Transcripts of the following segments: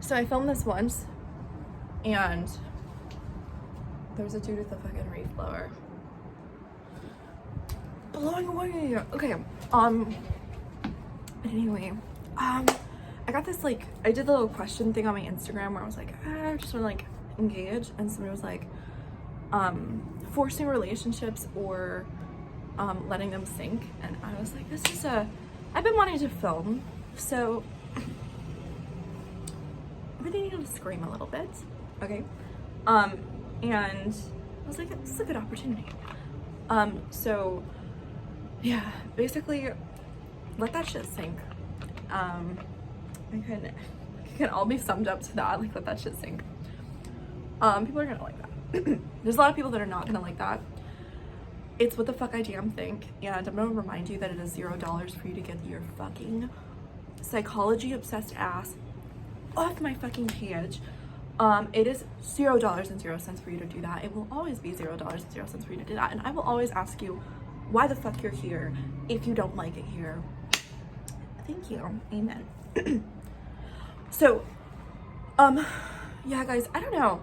So I filmed this once, and there was a dude with a fucking reef blower blowing away. Okay, anyway, I got this, like, I did the little question thing on my Instagram where I was like, I just want to, like, engage, and somebody was like, forcing relationships or letting them sink, and I was like, I've been wanting to film, so I really needed to scream a little bit, okay, and I was like, this is a good opportunity, so yeah, basically, let that shit sink. It can all be summed up to that, like, let that shit sink. People are gonna like that. There's a lot of people that are not gonna like that. It's what the fuck I damn think, and I'm gonna remind you that it is $0 for you to get your fucking psychology obsessed ass off my fucking page. It is $0.00 for you to do that. It will always be $0.00 for you to do that, and I will always ask you why the fuck you're here if you don't like it here. Thank you. Amen. So, yeah, guys, I don't know.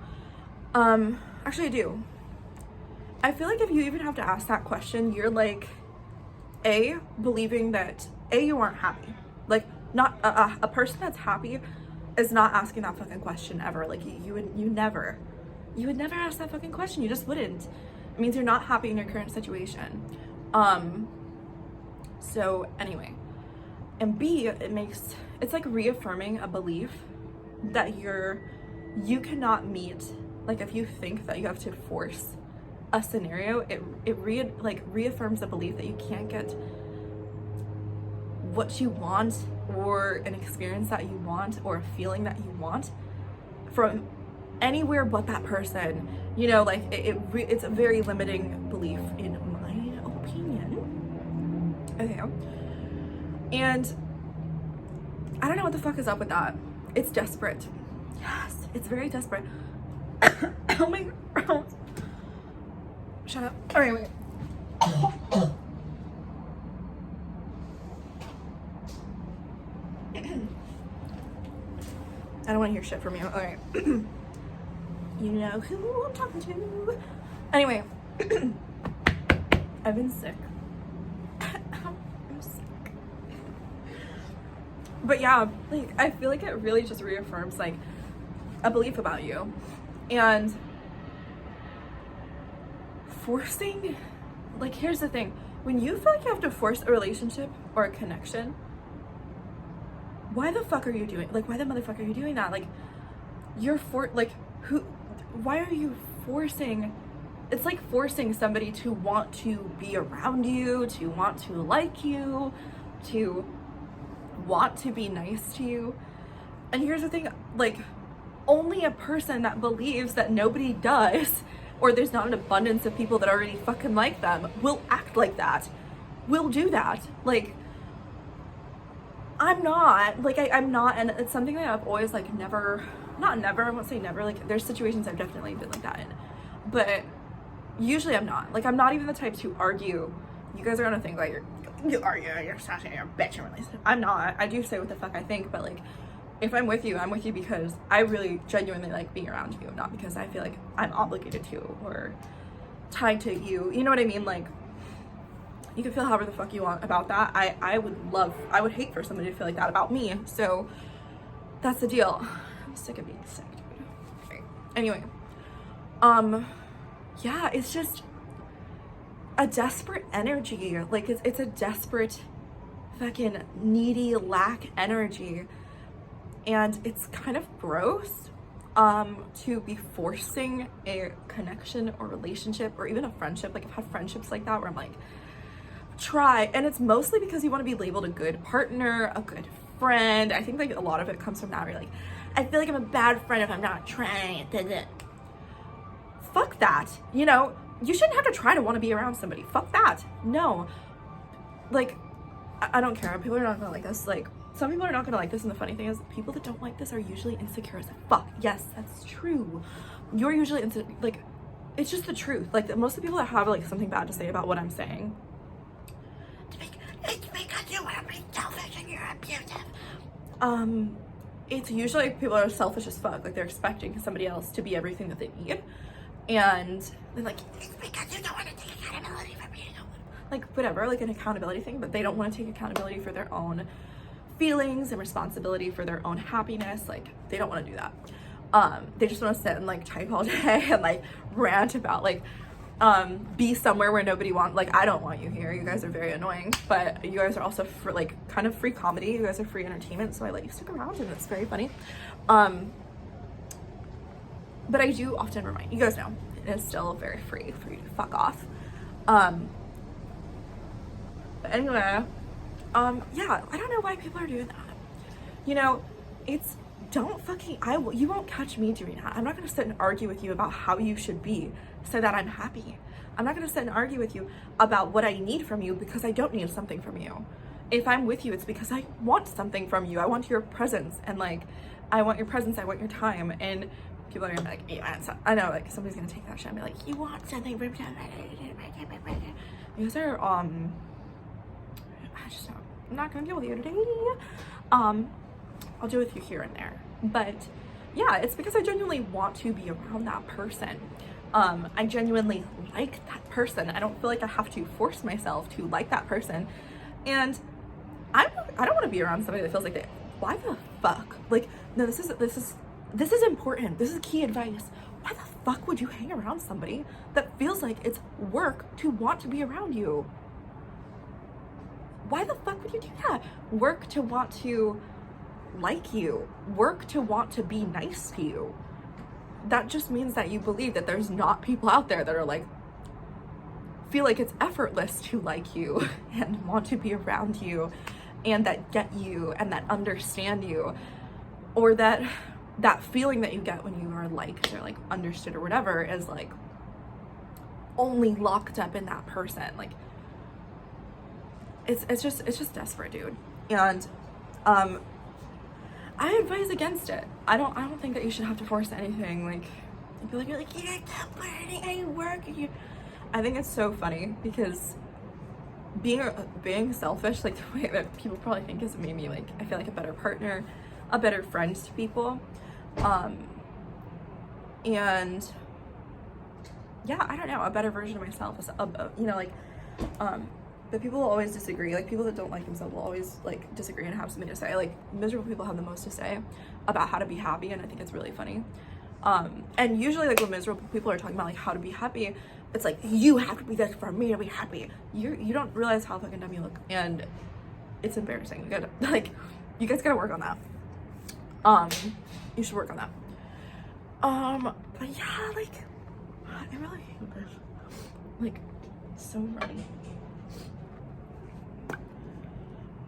Actually, I do. I feel like if you even have to ask that question, you're like, believing that, you aren't happy. Like, not, a person that's happy is not asking that fucking question ever. Like, you would never ask that fucking question. You just wouldn't. It means you're not happy in your current situation. So anyway, and B, it's like reaffirming a belief that you cannot meet, like, if you think that you have to force a scenario, it reaffirms the belief that you can't get what you want, or an experience that you want, or a feeling that you want from anywhere but that person. You know, like, it's a very limiting belief in my opinion. Okay. And I don't know what the fuck is up with that. It's desperate. Yes, it's very desperate. Oh my god. Shut up. Alright, wait. I don't want to hear shit from you. Alright. You know who I'm talking to. Anyway. I've been sick. I'm sick. But yeah, like, I feel like it really just reaffirms, like, a belief about you. And forcing, like, here's the thing. When you feel like you have to force a relationship or a connection, why the fuck are you doing, like, why the motherfucker are you doing that? Like, why are you forcing, it's like forcing somebody to want to be around you, to want to like you, to want to be nice to you. And here's the thing, like, only a person that believes that nobody does, or there's not an abundance of people that already fucking like them, will act like that, will do that. Like, I'm not, and it's something that I've always, like, I won't say never, like, there's situations I've definitely been like that in, but usually I'm not. Like, I'm not even the type to argue. You guys are gonna think, like, you're such a bitch, I'm not. I do say what the fuck I think, but, like, if I'm with you because I really genuinely like being around you, not because I feel like I'm obligated to or tied to you. You know what I mean? Like, you can feel however the fuck you want about that. I would hate for somebody to feel like that about me. So that's the deal. I'm sick of being sick, dude. Okay. Anyway, yeah, it's just a desperate energy. Like, it's a desperate fucking needy lack energy. And it's kind of gross to be forcing a connection or relationship or even a friendship. Like, I've had friendships like that where I'm like, try. And it's mostly because you want to be labeled a good partner, a good friend. I think, like, a lot of it comes from that. Where you're like, I feel like I'm a bad friend if I'm not trying. Fuck that. You know, you shouldn't have to try to want to be around somebody. Fuck that. No. Like, I don't care. People are not gonna like this. Like, some people are not gonna like this, and the funny thing is, people that don't like this are usually insecure as fuck. Yes, that's true. You're usually like, it's just the truth. Like, most of the people that have, like, something bad to say about what I'm saying, it's because you want to be selfish and you're abusive. it's usually people are selfish as fuck. Like they're expecting somebody else to be everything that they need. And they're like, it's because you don't want to take accountability for being like whatever, like an accountability thing, but they don't want to take accountability for their own feelings and responsibility for their own happiness. Like they don't want to do that. They just want to sit and like type all day and like rant about like be somewhere where nobody wants. Like I don't want you here. You guys are very annoying, but you guys are also for like kind of free comedy. You guys are free entertainment, so I let you stick around and it's very funny. But I do often remind you guys know it is still very free for you to fuck off. But anyway, yeah, I don't know why people are doing that. You know, it's don't fucking you won't catch me doing that. I'm not gonna sit and argue with you about how you should be so that I'm happy. I'm not gonna sit and argue with you about what I need from you because I don't need something from you. If I'm with you, it's because I want something from you. I want your presence, and like I want your presence, I want your time. And people are gonna be like, yeah, I know, like somebody's gonna take that shit and be like, you want something from me. You guys are I just don't, I'm not gonna deal with you today. I'll deal with you here and there, but yeah, it's because I genuinely want to be around that person. I genuinely like that person. I don't feel like I have to force myself to like that person, and I don't want to be around somebody that feels like that. Why the fuck? Like, no, this is important. This is key advice. Why the fuck would you hang around somebody that feels like it's work to want to be around you? Why the fuck would you do that? Work to want to like you. Work to want to be nice to you. That just means that you believe that there's not people out there that are like, feel like it's effortless to like you and want to be around you and that get you and that understand you, or that feeling that you get when you are liked or like understood or whatever is like only locked up in that person. Like it's just desperate, dude. And I advise against it. I don't think that you should have to force anything. Like you're like, you can't put any work. I think it's so funny because being selfish, like the way that people probably think, has made me like, I feel like a better partner, a better friend to people. And yeah, I don't know, a better version of myself is, you know, like, but people will always disagree. Like people that don't like themselves will always like disagree and have something to say. Like miserable people have the most to say about how to be happy, and I think it's really funny. And usually like when miserable people are talking about like how to be happy, it's like, you have to be this for me to be happy. You don't realize how fucking dumb you look, and it's embarrassing. You gotta, like, you guys gotta work on that. You should work on that. But yeah, like, I really hate this. Like, so runny.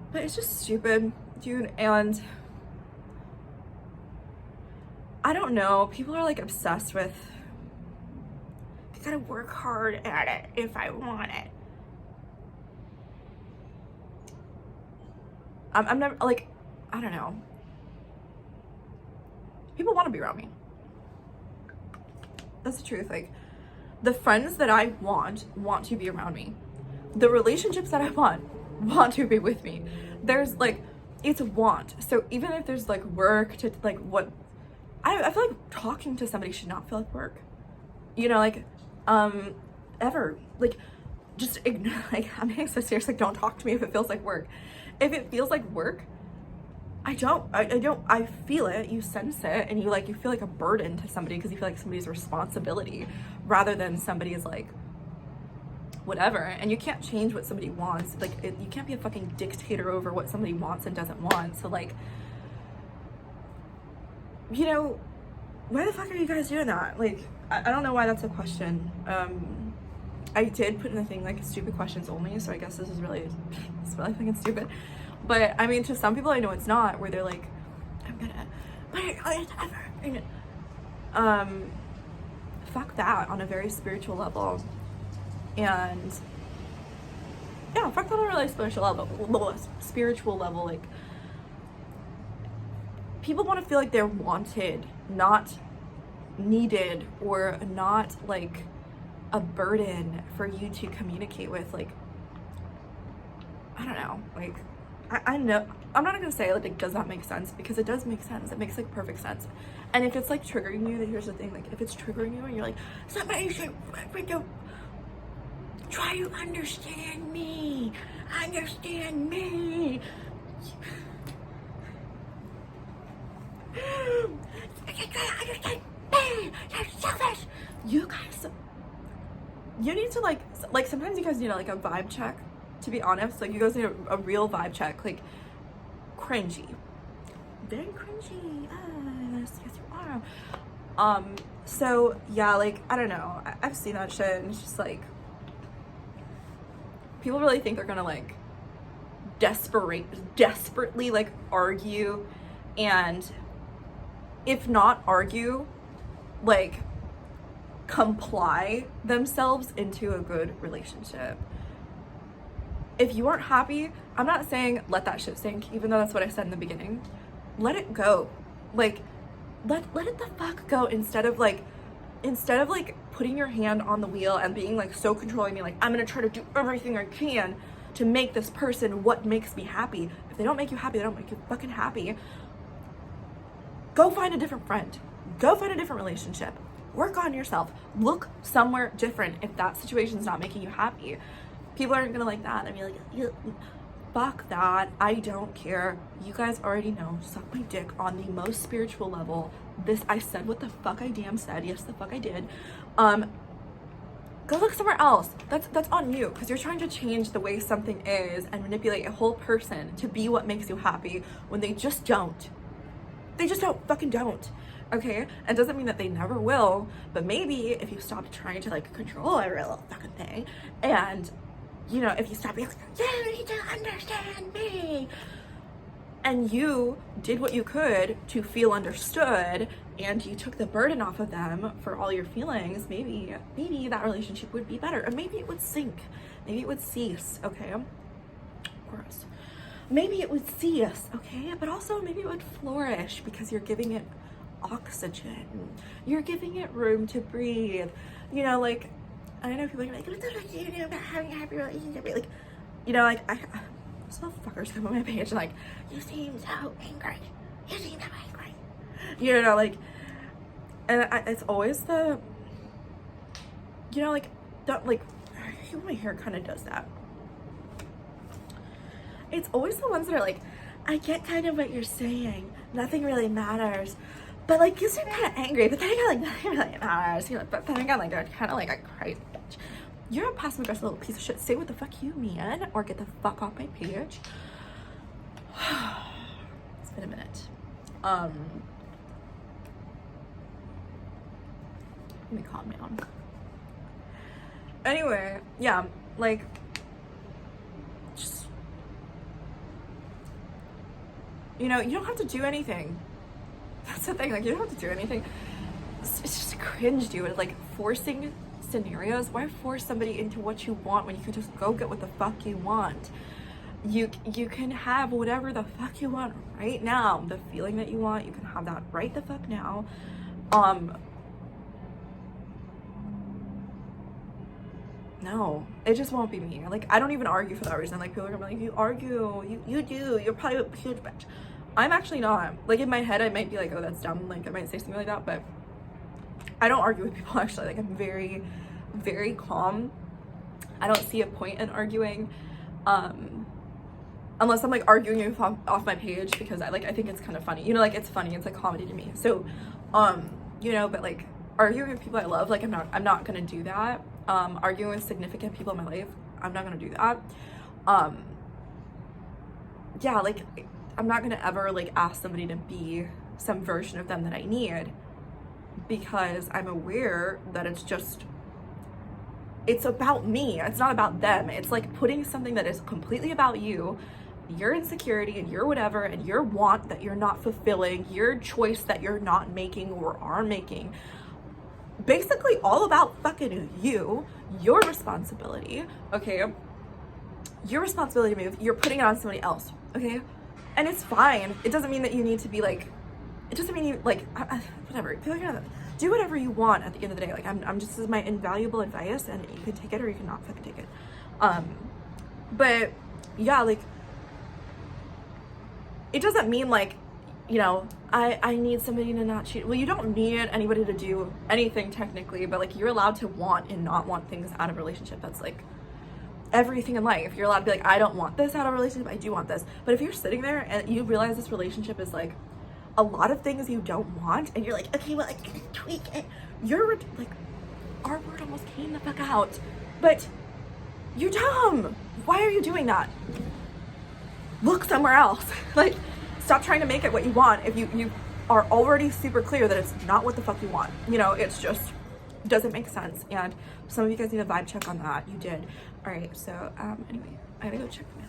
But it's just stupid, dude, and I don't know, people are like obsessed with, I gotta work hard at it if I want it. I'm never, like, I don't know. People want to be around me. That's the truth. Like, the friends that I want to be around me. The relationships that I want to be with me. There's like, it's want. So even if there's like work to like what, I feel like talking to somebody should not feel like work. You know, like, ever. Like, just ignore, like, I'm being so serious, like, don't talk to me if it feels like work. If it feels like work, I feel it, you sense it, and you feel like a burden to somebody because you feel like somebody's responsibility rather than somebody's like, whatever. And you can't change what somebody wants. Like, you can't be a fucking dictator over what somebody wants and doesn't want. So like, you know, why the fuck are you guys doing that? Like, I don't know why that's a question. I did put in the thing like stupid questions only, so I guess this is really, it's really fucking stupid. But I mean, to some people I know it's not, where they're like, I'm gonna, fuck that on a very spiritual level. And yeah, fuck that on a really spiritual level, like, people want to feel like they're wanted, not needed, or not like a burden for you to communicate with. Like, I don't know, like, I know, I'm not gonna say like it does not make sense, because it does make sense. It makes like perfect sense. And if it's like triggering you, then here's the thing, like if it's triggering you and you're like, somebody should try to understand me, understand me. Understand me, you're selfish. You guys, you need to like sometimes you guys need like a vibe check, to be honest. Like you guys need a real vibe check. Like cringy, very cringy. Yes, yes you are. So yeah, like I don't know, I've seen that shit, and it's just like people really think they're gonna like desperately like argue, and if not argue, like comply themselves into a good relationship. If you aren't happy, I'm not saying let that shit sink, even though that's what I said in the beginning. Let it go. Like let it the fuck go, instead of like putting your hand on the wheel and being like so controlling me, like I'm gonna try to do everything I can to make this person what makes me happy. If they don't make you happy, they don't make you fucking happy. Go find a different friend. Go find a different relationship. Work on yourself. Look somewhere different if that situation's not making you happy. People aren't gonna like that. I mean, like, fuck that. I don't care. You guys already know. Suck my dick on the most spiritual level. This, I said what the fuck I damn said. Yes, the fuck I did. Go look somewhere else. That's on you, because you're trying to change the way something is and manipulate a whole person to be what makes you happy when they just don't. They just fucking don't. Okay? It doesn't mean that they never will, but maybe if you stop trying to like control every little fucking thing, and you know, if you stop being like, you need to understand me, and you did what you could to feel understood, and you took the burden off of them for all your feelings, maybe that relationship would be better, or maybe it would sink, maybe it would cease. Okay? Gross. Maybe it would cease, okay? But also maybe it would flourish, because you're giving it oxygen. You're giving it room to breathe. You know, like, I know people are like, what the fuck do you do about having a happy relationship? Like, you know, like, some fuckers come on my page and like, you seem so angry. You seem so angry. You know, like, and it's always the, you know, like, my hair kind of does that. It's always the ones that are like, I get kind of what you're saying. Nothing really matters. But like, you seem kind of angry, but then I got like, nothing really matters. You know, but then I got like, kind of like a crazy bitch. You're a passive aggressive little piece of shit. Say what the fuck you mean, or get the fuck off my page. It's been a minute. Let me calm down. Anyway, yeah, like, just, you know, you don't have to do anything. That's the thing, like, you don't have to do anything. It's just cringe, dude. Like, forcing scenarios. Why force somebody into what you want when you can just go get what the fuck you want? You can have whatever the fuck you want right now. The feeling that you want, you can have that right the fuck now. No, it just won't be me. Like, I don't even argue for that reason. Like, people are gonna be like, you argue, you do, you're probably a huge bitch. I'm actually not. Like, in my head, I might be like, oh, that's dumb. Like, I might say something like that, but I don't argue with people, actually. Like, I'm very, very calm. I don't see a point in arguing, unless I'm, like, arguing off my page, because I think it's kind of funny. You know, like, it's funny. It's, like, comedy to me. So, you know, but, like, arguing with people I love, like, I'm not gonna do that. Arguing with significant people in my life, I'm not gonna do that. Yeah, like, I'm not gonna ever like ask somebody to be some version of them that I need, because I'm aware that it's about me. It's not about them. It's like putting something that is completely about you, your insecurity and your whatever, and your want that you're not fulfilling, your choice that you're not making or are making. Basically all about fucking you, your responsibility, okay? Your responsibility to move, you're putting it on somebody else, okay? And it's fine. It doesn't mean that you need to be like, it doesn't mean you like, whatever. Do whatever you want at the end of the day. Like, I'm just, this is my invaluable advice, and you can take it or you cannot fucking take it. But yeah, like, it doesn't mean like, you know, I need somebody to not cheat. Well, you don't need anybody to do anything technically, but like you're allowed to want and not want things out of a relationship. That's like everything in life. You're allowed to be like, I don't want this out of a relationship, I do want this. But if you're sitting there and you realize this relationship is like a lot of things you don't want, and you're like, okay, well, I can tweak it. You're like, our word almost came the fuck out. But you're dumb. Why are you doing that? Look somewhere else. Like, stop trying to make it what you want if you are already super clear that it's not what the fuck you want. You know, it's just doesn't make sense. And some of you guys need a vibe check on that. You did. All right, so anyway, I gotta go check the mail.